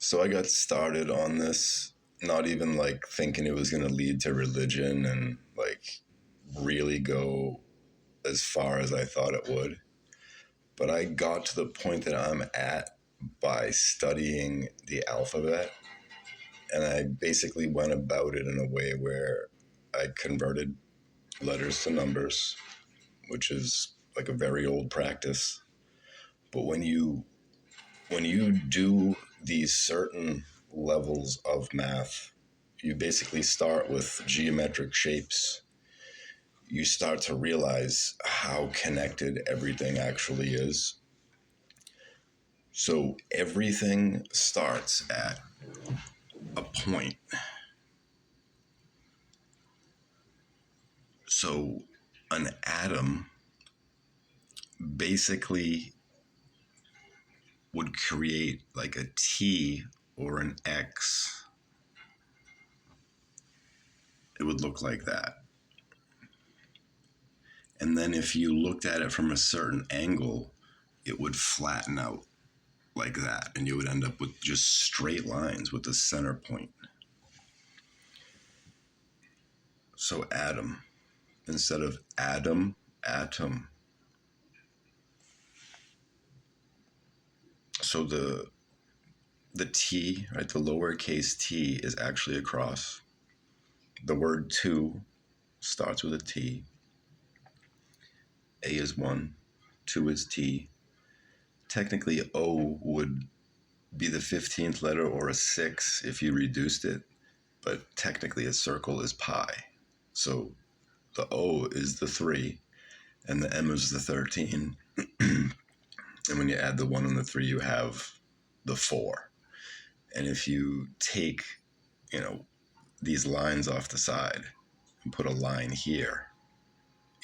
So I got started on this, not even like thinking it was going to lead to religion and like really go as far as I thought it would. But I got to the point that I'm at by studying the alphabet. And I basically went about it in a way where I converted letters to numbers, which is like a very old practice. But when you do these certain levels of math, you basically start with geometric shapes. You start to realize how connected everything actually is. So everything starts at a point. So an atom basically would create like a T or an X. It would look like that. And then if you looked at it from a certain angle, it would flatten out like that. And you would end up with just straight lines with the center point. So atom, instead of atom, atom. So the T, right, the lowercase t is actually a cross. The word two starts with a T. A is 1, 2 is T. Technically, O would be the 15th letter or a 6 if you reduced it, but technically a circle is pi. So the O is the 3, and the M is the 13. And when you add the 1 and the 3, you have the 4. And if you take, these lines off the side and put a line here,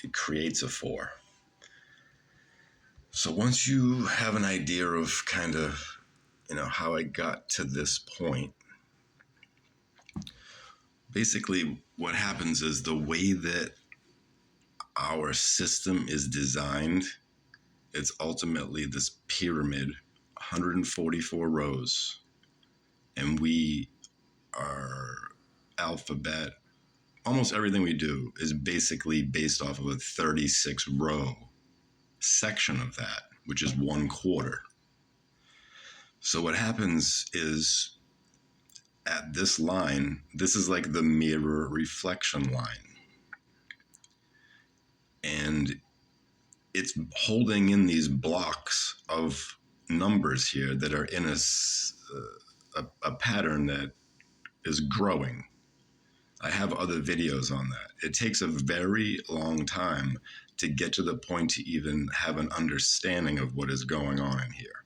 it creates a 4. So once you have an idea of kind of, how I got to this point, basically what happens is the way that our system is designed, it's ultimately this pyramid, 144 rows, and we are alphabet. Almost everything we do is basically based off of a 36 row section of that, which is 1/4. So what happens is at this line, this is like the mirror reflection line. And it's holding in these blocks of numbers here that are in a pattern that is growing. I have other videos on that. It takes a very long time to get to the point to even have an understanding of what is going on in here.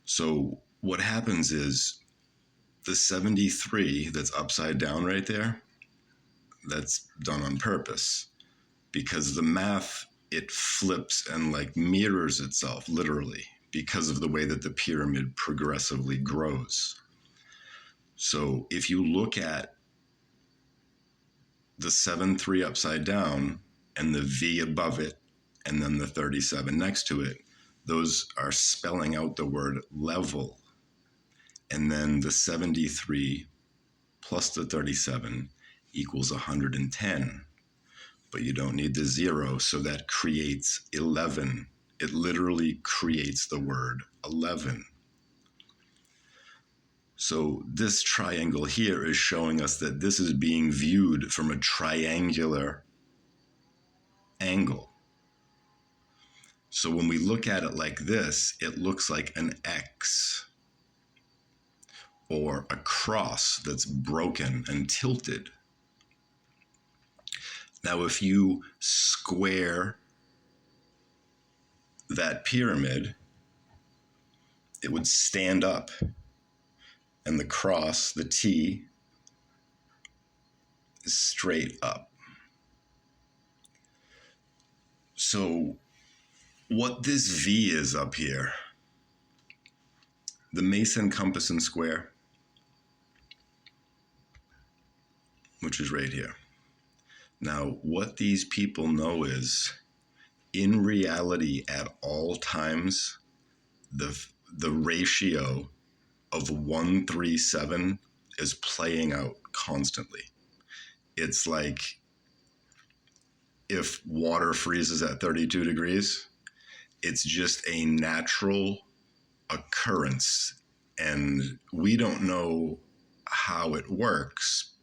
So what happens is the 73 that's upside down right there, that's done on purpose because the math, it flips and like mirrors itself literally because of the way that the pyramid progressively grows. So if you look at the 7-3 upside down and the V above it and then the 37 next to it, those are spelling out the word level. And then the 73 plus the 37 equals 110. But you don't need the 0, so that creates 11. It literally creates the word 11. So this triangle here is showing us that this is being viewed from a triangular angle. So when we look at it like this, it looks like an X or a cross that's broken and tilted. Now, if you square that pyramid, it would stand up, and the cross, the T, is straight up. So what this V is up here, the Mason, compass, and square, which is right here. Now, what these people know is, in reality, at all times, the ratio of 137 is playing out constantly. It's like if water freezes at 32 degrees, it's just a natural occurrence. And we don't know how it works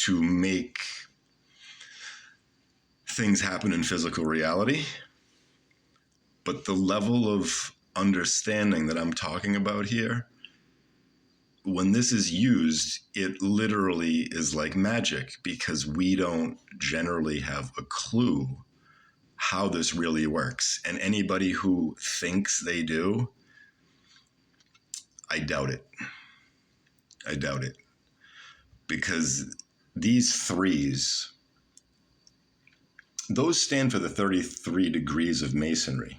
to make things happen in physical reality. But the level of understanding that I'm talking about here, when this is used, it literally is like magic because we don't generally have a clue how this really works. And anybody who thinks they do, I doubt it. I doubt it. Because these threes, those stand for the 33 degrees of masonry.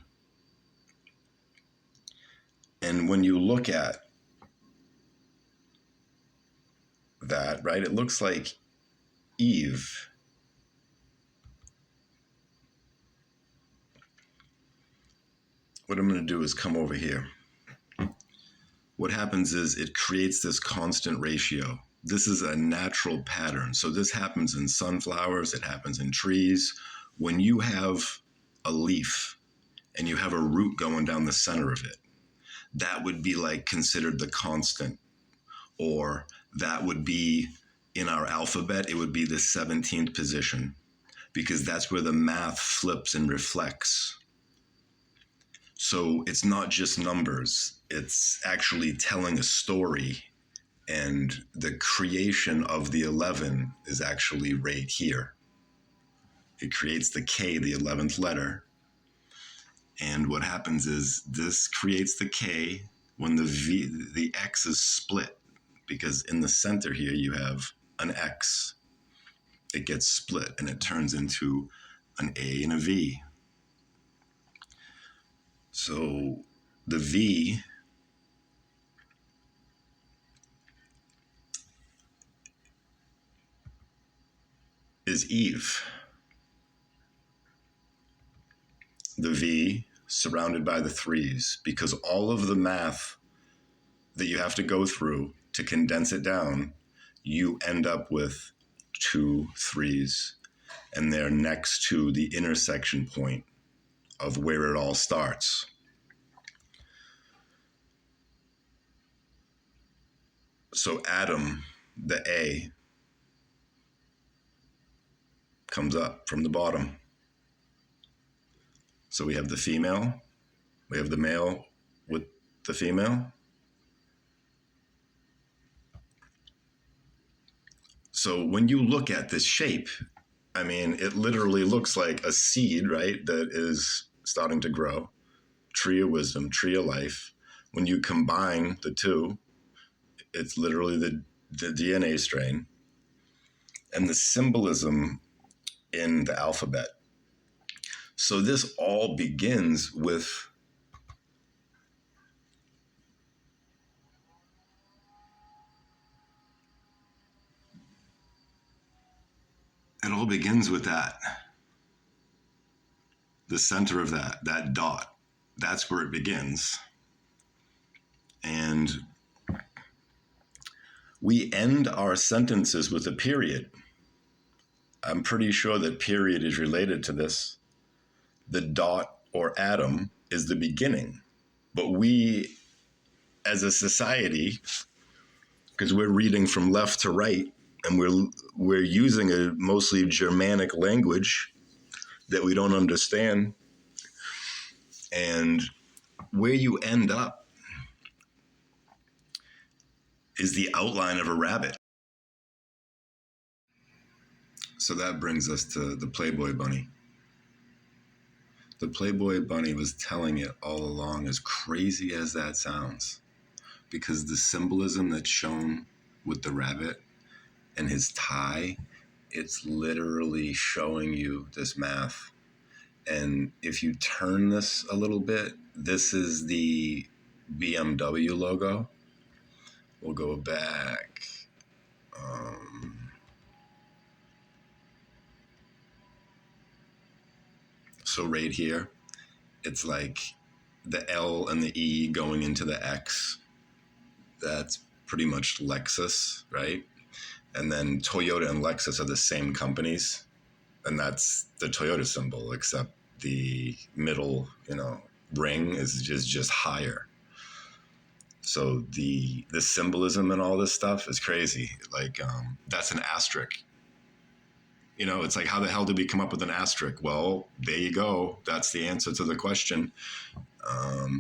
And when you look at that, right, it looks like Eve. What I'm going to do is come over here. What happens is it creates this constant ratio. This is a natural pattern. So this happens in sunflowers, it happens in trees. When you have a leaf and you have a root going down the center of it, that would be like considered the constant, or that would be in our alphabet, it would be the 17th position, because that's where the math flips and reflects. So it's not just numbers, it's actually telling a story. And the creation of the 11 is actually right here. It creates the K, the 11th letter. And what happens is this creates the K when the X is split, because in the center here you have an X. It gets split and it turns into an A and a V. So the V is Eve. The V surrounded by the threes, because all of the math that you have to go through to condense it down, you end up with 2 threes, and they're next to the intersection point of where it all starts. So Adam, the A, comes up from the bottom. So we have the female, we have the male with the female. So when you look at this shape, I mean, it literally looks like a seed, right, that is starting to grow. Tree of wisdom, tree of life. When you combine the two, it's literally the DNA strain. And the symbolism in the alphabet. So this all begins with that. The center of that dot. That's where it begins. And we end our sentences with a period. I'm pretty sure that period is related to this. The dot or atom is the beginning. But we, as a society, because we're reading from left to right, and we're using a mostly Germanic language that we don't understand, and where you end up is the outline of a rabbit. So that brings us to the Playboy Bunny. The Playboy Bunny was telling it all along, as crazy as that sounds, because the symbolism that's shown with the rabbit and his tie, it's literally showing you this math. And if you turn this a little bit, this is the BMW logo. We'll go back. So right here, it's like the L and the E going into the X. That's pretty much Lexus, right? And then Toyota and Lexus are the same companies, and that's the Toyota symbol, except the middle, ring is just higher. So the symbolism and all this stuff is crazy. Like that's an asterisk. It's like, how the hell did we come up with an asterisk? Well, there you go. That's the answer to the question.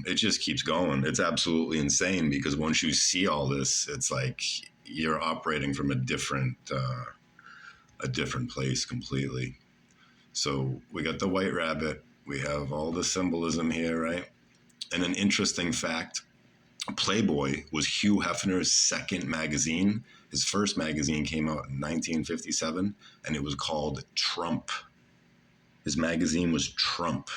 It just keeps going. It's absolutely insane because once you see all this, it's like you're operating from a different place completely. So we got the white rabbit. We have all the symbolism here, right? And an interesting fact, Playboy was Hugh Hefner's second magazine. His first magazine came out in 1957, and it was called Trump. His magazine was Trump.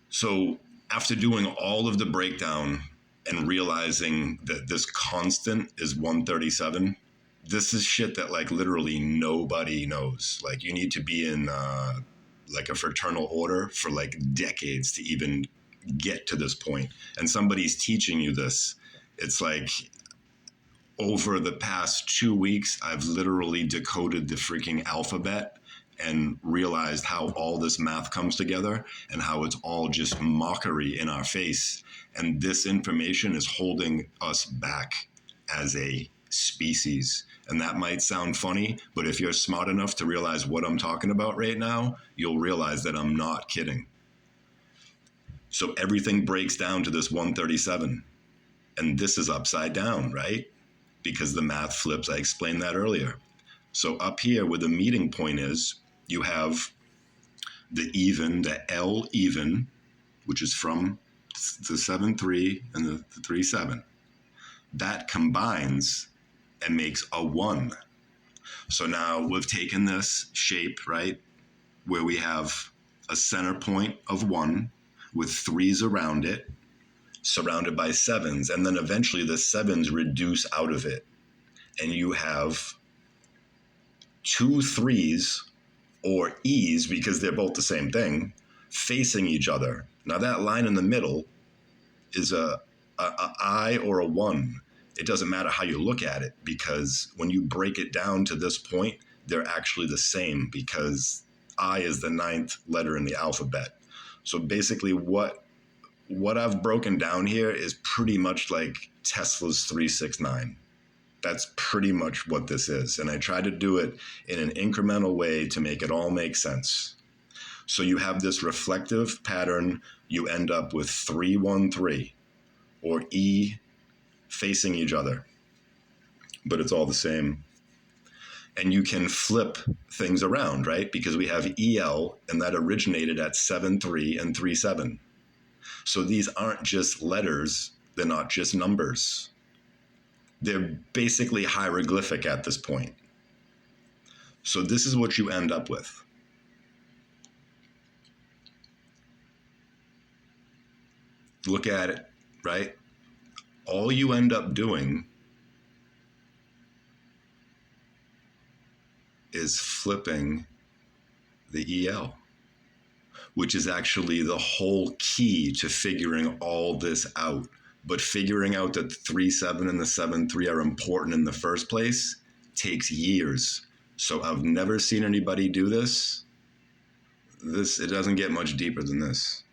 So after doing all of the breakdown and realizing that this constant is 137, this is shit that like literally nobody knows. Like you need to be in like a fraternal order for like decades to even get to this point. And somebody's teaching you this. It's like over the past 2 weeks, I've literally decoded the freaking alphabet and realized how all this math comes together and how it's all just mockery in our face. And this information is holding us back as a species. And that might sound funny, but if you're smart enough to realize what I'm talking about right now, you'll realize that I'm not kidding. So everything breaks down to this 137. And this is upside down, right? Because the math flips. I explained that earlier. So up here where the meeting point is, you have the even, the L even, which is from the 7-3 and the 3-7. That combines and makes a 1. So now we've taken this shape, right, where we have a center point of 1 with 3s around it, surrounded by 7s, and then eventually the 7s reduce out of it. And you have 2 3s or E's, because they're both the same thing, facing each other. Now that line in the middle is a I or a 1. It doesn't matter how you look at it, because when you break it down to this point, they're actually the same, because I is the 9th letter in the alphabet. So basically what I've broken down here is pretty much like Tesla's 369. That's pretty much what this is. And I try to do it in an incremental way to make it all make sense. So you have this reflective pattern. You end up with 3-1-3 or E facing each other, but it's all the same. And you can flip things around, right? Because we have EL, and that originated at 7-3 and 3-7. So these aren't just letters. They're not just numbers. They're basically hieroglyphic at this point. So this is what you end up with. Look at it, right? All you end up doing is flipping the EL, which is actually the whole key to figuring all this out. But figuring out that the 3-7 and the 7-3 are important in the first place takes years. So I've never seen anybody do this. It doesn't get much deeper than this.